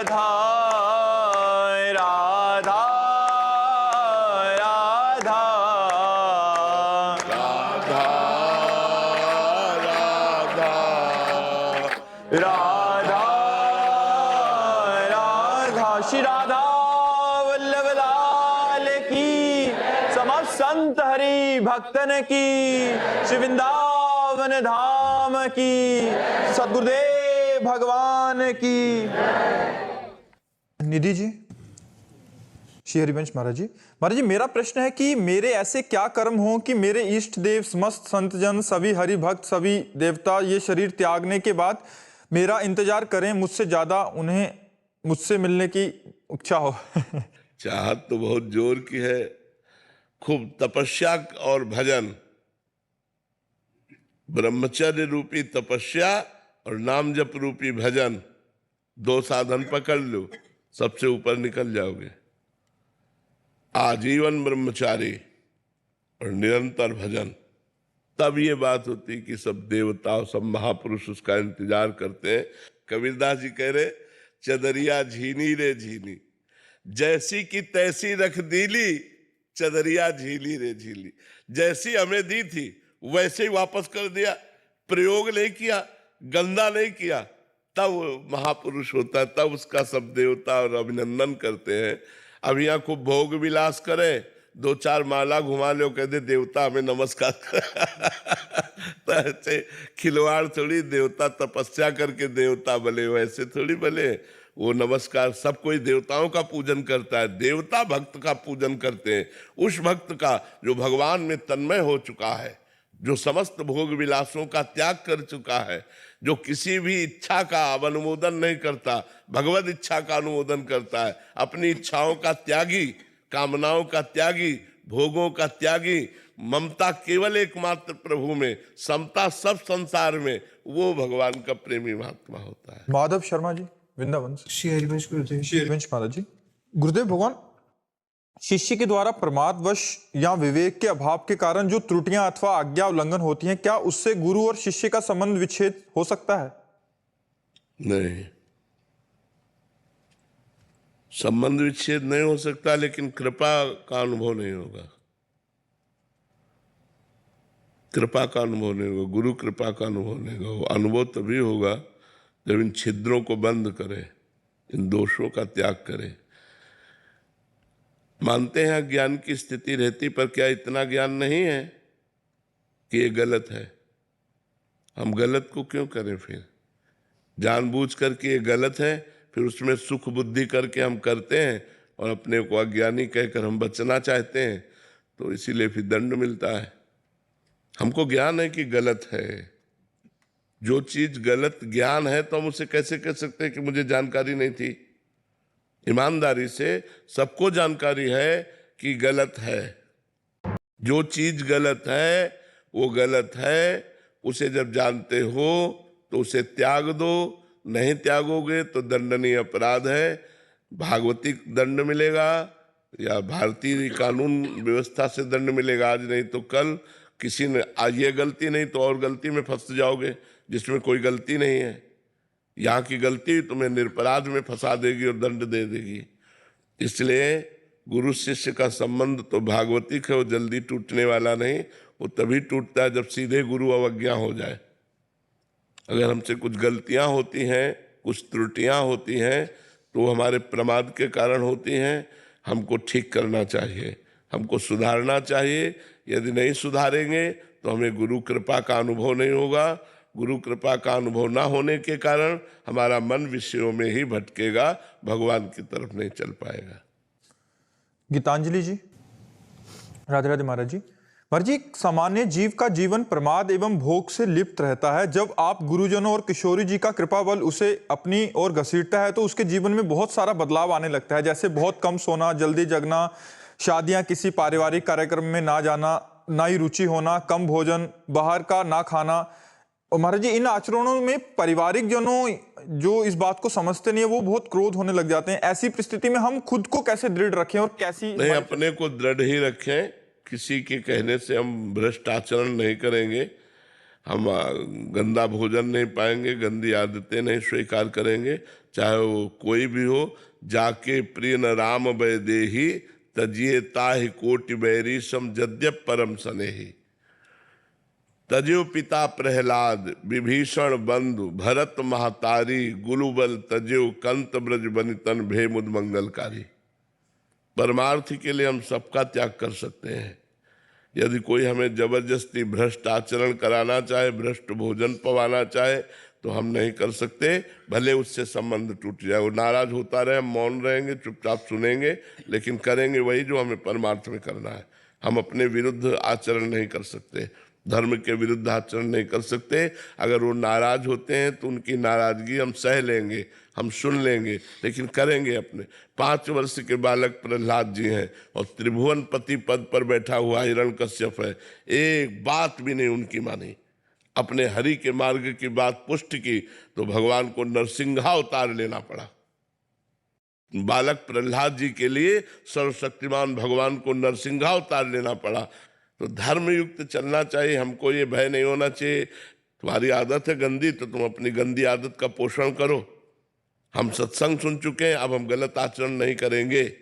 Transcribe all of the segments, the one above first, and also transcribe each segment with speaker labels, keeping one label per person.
Speaker 1: राधा राधा राधा
Speaker 2: राधा राधा
Speaker 1: राधा राधा। श्री राधा वल्लभ लाल की, समस्त संत हरि भक्तन की, श्री वृंदावन धाम की, सद्गुरुदेव भगवान की। निधि जी, श्री हरिवंश महाराज जी। महाराज जी, मेरा प्रश्न है कि मेरे ऐसे क्या कर्म हों कि मेरे इष्ट देव, समस्त संतजन, सभी हरि भक्त, सभी देवता ये शरीर त्यागने के बाद मेरा इंतजार करें, मुझसे ज्यादा उन्हें मुझसे मिलने की इच्छा हो।
Speaker 2: चाहत तो बहुत जोर की है, खूब तपस्या और भजन, ब्रह्मचर्य रूपी तपस्या और नाम जप रूपी भजन, दो साधन पकड़ लो, सबसे ऊपर निकल जाओगे। आजीवन ब्रह्मचारी और निरंतर भजन, तब ये बात होती कि सब देवता, सब महापुरुष उसका इंतजार करते हैं। कबीरदास जी कह रहे, चदरिया झीनी रे झीनी, जैसी की तैसी रख दीली, चदरिया झीली रे झीली। जैसी हमें दी थी वैसे ही वापस कर दिया, प्रयोग नहीं किया, गंदा नहीं किया, तब महापुरुष होता है, तब उसका सब देवता और अभिनंदन करते हैं। अब यहाँ को भोग विलास करें, दो चार माला घुमा लो, कहते देवता हमें नमस्कार तो ऐसे खिलवाड़ थोड़ी, देवता तपस्या करके देवता बने, वैसे थोड़ी बने। वो नमस्कार, सब कोई देवताओं का पूजन करता है, देवता भक्त का पूजन करते हैं, उस भक्त का जो भगवान में तन्मय हो चुका है, जो समस्त भोग विलासों का त्याग कर चुका है, जो किसी भी इच्छा का अनुमोदन नहीं करता, भगवत इच्छा का अनुमोदन करता है, अपनी इच्छाओं का त्यागी, कामनाओं का त्यागी, भोगों का त्यागी, ममता केवल एकमात्र प्रभु में, समता सब संसार में, वो भगवान का प्रेमी महात्मा होता है।
Speaker 1: माधव शर्मा जी, वृंदावन से।
Speaker 3: श्री हरिवंश गुरुदेव।
Speaker 1: श्री हरिवंश महाराज जी। गुरुदेव भगवान, शिष्य के द्वारा प्रमादवश या विवेक के अभाव के कारण जो त्रुटियां अथवा आज्ञा उल्लंघन होती हैं, क्या उससे गुरु और शिष्य का संबंध विच्छेद हो सकता है?
Speaker 2: नहीं, संबंध विच्छेद नहीं हो सकता, लेकिन कृपा का अनुभव नहीं होगा। कृपा का अनुभव नहीं होगा, गुरु कृपा का अनुभव नहीं होगा। वो अनुभव तभी होगा जब इन छिद्रों को बंद करे, इन दोषों का त्याग करे। मानते हैं ज्ञान की स्थिति रहती, पर क्या इतना ज्ञान नहीं है कि ये गलत है? हम गलत को क्यों करें फिर? जानबूझ करके ये गलत है, फिर उसमें सुख बुद्धि करके हम करते हैं और अपने को अज्ञानी कहकर हम बचना चाहते हैं, तो इसीलिए फिर दंड मिलता है। हमको ज्ञान है कि गलत है। जो चीज गलत ज्ञान है तो हम उसे कैसे कह सकते हैं कि मुझे जानकारी नहीं थी? ईमानदारी से सबको जानकारी है कि गलत है। जो चीज गलत है वो गलत है, उसे जब जानते हो तो उसे त्याग दो। नहीं त्यागोगे तो दंडनीय अपराध है, भागवती दंड मिलेगा या भारतीय कानून व्यवस्था से दंड मिलेगा, आज नहीं तो कल। किसी ने आज ये गलती नहीं तो और गलती में फंस जाओगे जिसमें कोई गलती नहीं है। यहाँ की गलती तुम्हें निरपराध में फंसा देगी और दंड दे देगी। इसलिए गुरु शिष्य का संबंध तो भागवतिक है, वो जल्दी टूटने वाला नहीं। वो तभी टूटता है जब सीधे गुरु अवज्ञा हो जाए। अगर हमसे कुछ गलतियां होती हैं, कुछ त्रुटियां होती हैं, तो हमारे प्रमाद के कारण होती हैं। हमको ठीक करना चाहिए, हमको सुधारना चाहिए। यदि नहीं सुधारेंगे तो हमें गुरु कृपा का अनुभव नहीं होगा। गुरु कृपा का अनुभव ना होने के कारण हमारा मन विषयों में ही भटकेगा, भगवान की तरफ नहीं चल पाएगा।
Speaker 1: गीतांजलि जी, राधे राधे महाराज जी। महाराज जी, एक सामान्य जीव का जीवन प्रमाद एवं भोग से लिप्त रहता है। जब आप गुरुजनों और किशोरी जी का कृपा बल उसे अपनी ओर घसीटता है तो उसके जीवन में बहुत सारा बदलाव आने लगता है, जैसे बहुत कम सोना, जल्दी जगना, शादियां, किसी पारिवारिक कार्यक्रम में ना जाना, ना ही रुचि होना, कम भोजन, बाहर का ना खाना। और महाराज जी, इन आचरणों में पारिवारिक जनों जो इस बात को समझते नहीं है वो बहुत क्रोध होने लग जाते हैं। ऐसी परिस्थिति में हम खुद को कैसे दृढ़ रखें और कैसी
Speaker 2: नहीं, अपने को दृढ़ ही रखें। किसी के कहने से हम भ्रष्ट आचरण नहीं करेंगे, हम गंदा भोजन नहीं पाएंगे, गंदी आदतें नहीं स्वीकार करेंगे। चाहे वो कोई भी हो। जाके प्रिय न राम वै देही, तजिए ताहि कोटि बैरी सम जद्यप परम सनेही। तजो पिता प्रहलाद, विभीषण बंधु, भरत महतारी, गुलुबल तजो कंत ब्रज बनितन भे मुद मंगलकारी। परमार्थ के लिए हम सबका त्याग कर सकते हैं। यदि कोई हमें जबरदस्ती भ्रष्ट आचरण कराना चाहे, भ्रष्ट भोजन पवाना चाहे, तो हम नहीं कर सकते, भले उससे संबंध टूट जाए। वो नाराज होता रहे, हम मौन रहेंगे, चुपचाप सुनेंगे, लेकिन करेंगे वही जो हमें परमार्थ में करना है। हम अपने विरुद्ध आचरण नहीं कर सकते, धर्म के विरुद्ध आचरण नहीं कर सकते। अगर वो नाराज होते हैं तो उनकी नाराजगी हम सह लेंगे, हम सुन लेंगे, लेकिन करेंगे अपने। 5 वर्ष के बालक प्रहलाद जी हैं और त्रिभुवन पति पद पर बैठा हुआ हिरण्यकश्यप है, एक बात भी नहीं उनकी मानी, अपने हरि के मार्ग की बात पुष्ट की, तो भगवान को नरसिंहावतार लेना पड़ा। बालक प्रहलाद जी के लिए सर्वशक्तिमान भगवान को नरसिंहावतार लेना पड़ा। तो धर्मयुक्त चलना चाहिए, हमको ये भय नहीं होना चाहिए। तुम्हारी आदत है गंदी, तो तुम अपनी गंदी आदत का पोषण करो। हम सत्संग सुन चुके हैं, अब हम गलत आचरण नहीं करेंगे।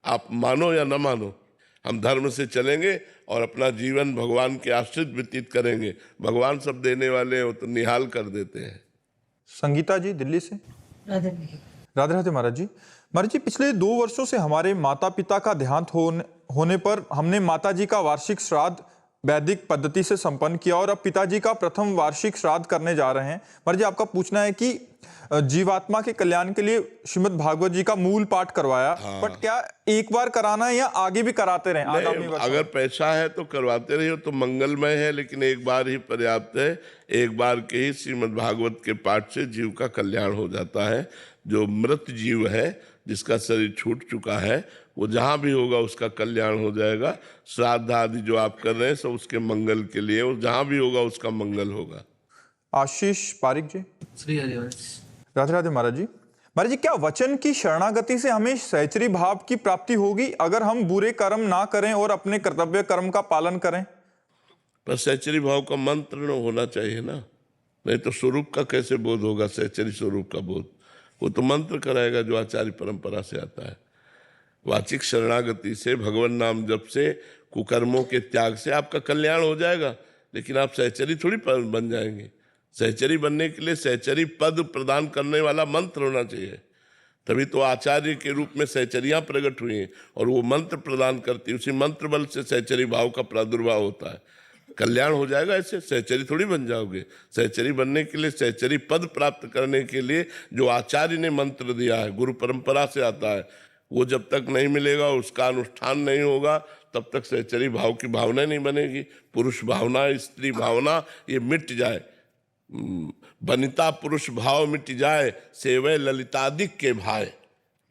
Speaker 2: आप मानो या न मानो, हम धर्म से चलेंगे और अपना जीवन भगवान के आश्रित व्यतीत करेंगे। भगवान सब देने वाले हैं, वो तो निहाल कर देते हैं।
Speaker 1: संगीता जी दिल्ली से।
Speaker 3: राधे
Speaker 1: राधे राधे महाराज जी। महाराज जी, पिछले 2 वर्षों से हमारे माता पिता का देहांत होने पर हमने माता जी का वार्षिक श्राद्ध वैदिक पद्धति से संपन्न किया और अब पिताजी का प्रथम वार्षिक श्राद्ध करने जा रहे हैं। महाराज जी, आपका पूछना है कि जीवात्मा के कल्याण के लिए श्रीमद् भागवत जी का मूल पाठ करवाया, बट क्या एक बार कराना है या आगे भी कराते रहें आगामी वर्ष?
Speaker 2: अगर पैसा है तो करवाते रहिए, तो मंगलमय है, लेकिन एक बार ही पर्याप्त है। एक बार के ही श्रीमद् भागवत के पाठ से जीव का कल्याण हो जाता है। जो मृत जीव है, जिसका शरीर छूट चुका है, वो जहाँ भी होगा उसका कल्याण हो जाएगा। श्राद्ध आदि जो आप कर रहे हैं सब उसके मंगल के लिए, और जहाँ भी होगा उसका मंगल होगा।
Speaker 1: आशीष पारिक जी।
Speaker 3: श्री हरिवंश।
Speaker 1: राधे राधे महाराज जी। महाराज जी, क्या वचन की शरणागति से हमें सहचरी भाव की प्राप्ति होगी अगर हम बुरे कर्म ना करें और अपने कर्तव्य कर्म का पालन करें?
Speaker 2: पर सहचरी भाव का मंत्र न होना चाहिए ना, नहीं तो स्वरूप का कैसे बोध होगा? सहचरी स्वरूप का बोध वो तो मंत्र कराएगा जो आचार्य परंपरा से आता है। वाचिक शरणागति से, भगवान नाम जप से, कुकर्मों के त्याग से आपका कल्याण हो जाएगा, लेकिन आप सहचरी थोड़ी बन जाएंगे। सहचरी बनने के लिए सहचरी पद प्रदान करने वाला मंत्र होना चाहिए, तभी तो आचार्य के रूप में सहचरियां प्रकट हुई हैं और वो मंत्र प्रदान करती है। उसी मंत्र बल से सहचरी भाव का प्रादुर्भाव होता है। कल्याण हो जाएगा, ऐसे सहचरी थोड़ी बन जाओगे। सहचरी बनने के लिए, सहचरी पद प्राप्त करने के लिए जो आचार्य ने मंत्र दिया है, गुरु परंपरा से आता है, वो जब तक नहीं मिलेगा, उसका अनुष्ठान नहीं होगा, तब तक सहचरी भाव की भावना नहीं बनेगी। पुरुष भावना, स्त्री भावना ये मिट जाए, बनिता पुरुष भाव मिट जाए, सेवै ललितादिक के भाई।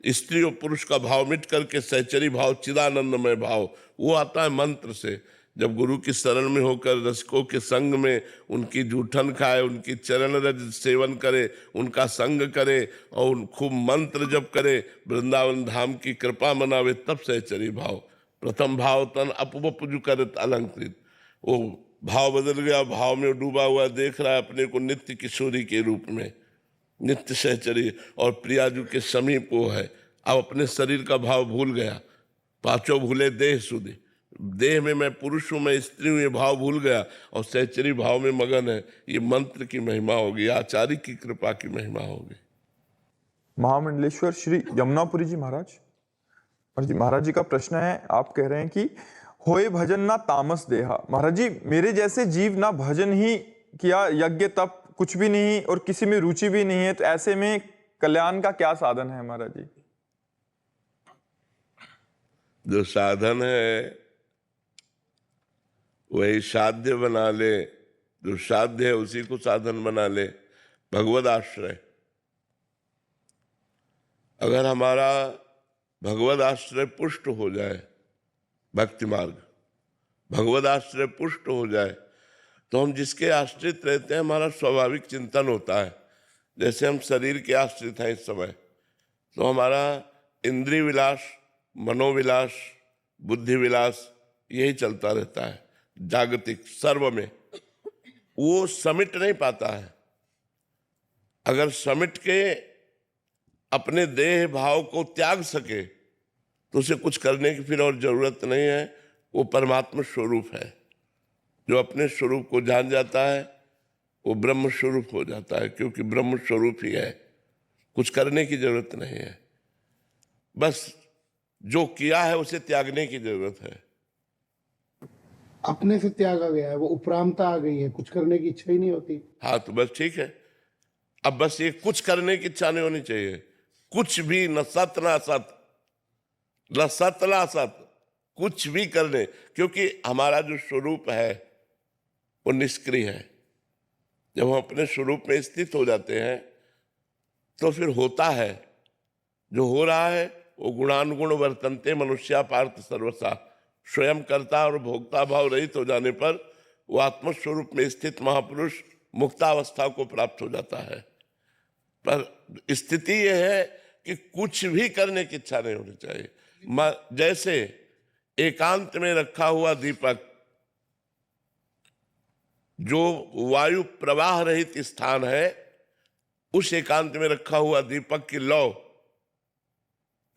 Speaker 2: स्त्री और पुरुष का भाव मिट करके सहचरी भाव, चिदानंदमय भाव, वो आता है मंत्र से। जब गुरु की शरण में होकर रसिकों के संग में उनकी जूठन खाए, उनकी चरण रज सेवन करे, उनका संग करे और खूब मंत्र जप करे, वृंदावन धाम की कृपा मनावे, तब सहचरी भाव। प्रथम भाव तन अपवपुजु करत अलंकृत, वो भाव बदल गया, भाव में डूबा हुआ देख रहा है अपने को नित्य किशोरी के रूप में, नित्य सहचरी और प्रियाजू के समीप वो है। अब अपने शरीर का भाव भूल गया, पांचों भूले देह सुधि, देह में मैं पुरुष हूं, मैं स्त्री हूं, ये भाव भूल गया और सहचरी भाव में मगन है। ये मंत्र की महिमा होगी, आचार्य की कृपा की महिमा होगी।
Speaker 1: महामंडलेश्वर श्री यमुनापुरी जी महाराज। महाराज जी का प्रश्न है, आप कह रहे हैं कि होए भजन ना तामस देहा। महाराज जी, मेरे जैसे जीव ना भजन ही किया, यज्ञ तप कुछ भी नहीं और किसी में रुचि भी नहीं है, तो ऐसे में कल्याण का क्या साधन है महाराज जी?
Speaker 2: जो साधन है वही साध्य बना ले, जो साध्य है उसी को साधन बना ले। भगवद आश्रय, अगर हमारा भगवद आश्रय पुष्ट हो जाए, भक्ति मार्ग भगवद आश्रय पुष्ट हो जाए, तो हम जिसके आश्रित रहते हैं हमारा स्वाभाविक चिंतन होता है। जैसे हम शरीर के आश्रित हैं इस समय, तो हमारा इंद्रिय विलास, मनोविलास, बुद्धि विलास यही चलता रहता है। जागतिक सर्व में वो समिट नहीं पाता है। अगर समिट के अपने देह भाव को त्याग सके तो उसे कुछ करने की फिर और जरूरत नहीं है। वो परमात्मा स्वरूप है। जो अपने स्वरूप को जान जाता है वो ब्रह्म स्वरूप हो जाता है, क्योंकि ब्रह्म स्वरूप ही है। कुछ करने की जरूरत नहीं है, बस जो किया है उसे त्यागने की जरूरत है।
Speaker 3: अपने से त्यागा गया है, वो उपरामता आ गई है, कुछ करने की इच्छा ही नहीं होती।
Speaker 2: हाँ, तो बस ठीक है। अब बस ये कुछ करने की इच्छा नहीं होनी चाहिए। कुछ भी, न सत न असत, न सत न असत, कुछ भी करने, क्योंकि हमारा जो स्वरूप है वो निष्क्रिय है। जब हम अपने स्वरूप में स्थित हो जाते हैं तो फिर होता है, जो हो रहा है वो गुणानुगुण वर्तन्ते मनुष्या पार्थ सर्वसा। स्वयं कर्ता और भोक्ता भाव रहित हो जाने पर वो आत्मस्वरूप में स्थित महापुरुष मुक्तावस्था को प्राप्त हो जाता है। पर स्थिति यह है कि कुछ भी करने की इच्छा नहीं होनी चाहिए। जैसे एकांत में रखा हुआ दीपक, जो वायु प्रवाह रहित स्थान है, उस एकांत में रखा हुआ दीपक की लौ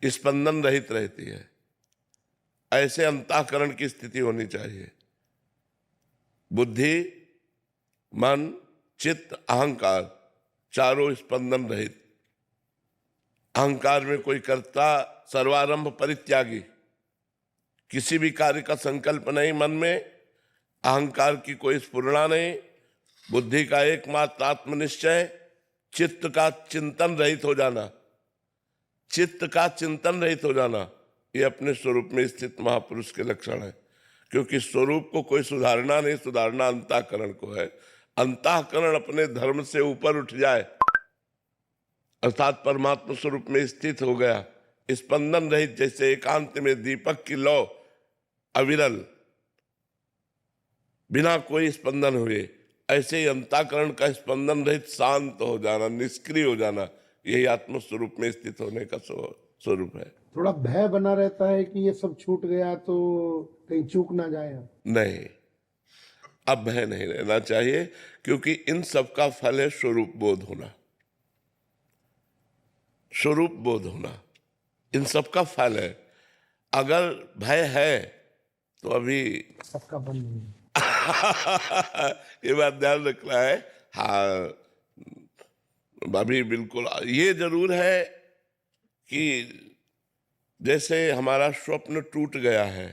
Speaker 2: स्पंदन रहित रहती है। ऐसे अंतःकरण की स्थिति होनी चाहिए। बुद्धि, मन, चित्त, अहंकार चारों स्पंदन रहित। अहंकार में कोई कर्ता, सर्वारंभ परित्यागी, किसी भी कार्य का संकल्प नहीं मन में, अहंकार की कोई स्फुरणा नहीं, बुद्धि का एकमात्र आत्मनिश्चय, चित्त का चिंतन रहित हो जाना। चित्त का चिंतन रहित हो जाना, ये अपने स्वरूप में स्थित महापुरुष के लक्षण है। क्योंकि स्वरूप को कोई सुधारना नहीं, सुधारना अंतःकरण को है। अंतःकरण अपने धर्म से ऊपर उठ जाए, अर्थात परमात्मा स्वरूप में स्थित हो गया, स्पंदन रहित, जैसे एकांत में दीपक की लौ अविरल, बिना कोई स्पंदन हुए, ऐसे ही अंतःकरण का स्पंदन रहित शांत हो जाना, निष्क्रिय हो जाना, यही आत्मस्वरूप में स्थित होने का स्वरूप है।
Speaker 3: थोड़ा भय बना रहता है कि ये सब छूट गया तो कहीं चूक ना जाए।
Speaker 2: नहीं, अब भय नहीं रहना चाहिए, क्योंकि इन सब का फल है स्वरूप बोध होना। स्वरूप बोध होना इन सब का फल है। अगर भय है तो अभी
Speaker 3: सबका बंद नहीं।
Speaker 2: ये बात ध्यान रखना है। हाँ, अभी बिल्कुल ये जरूर है कि जैसे हमारा स्वप्न टूट गया है,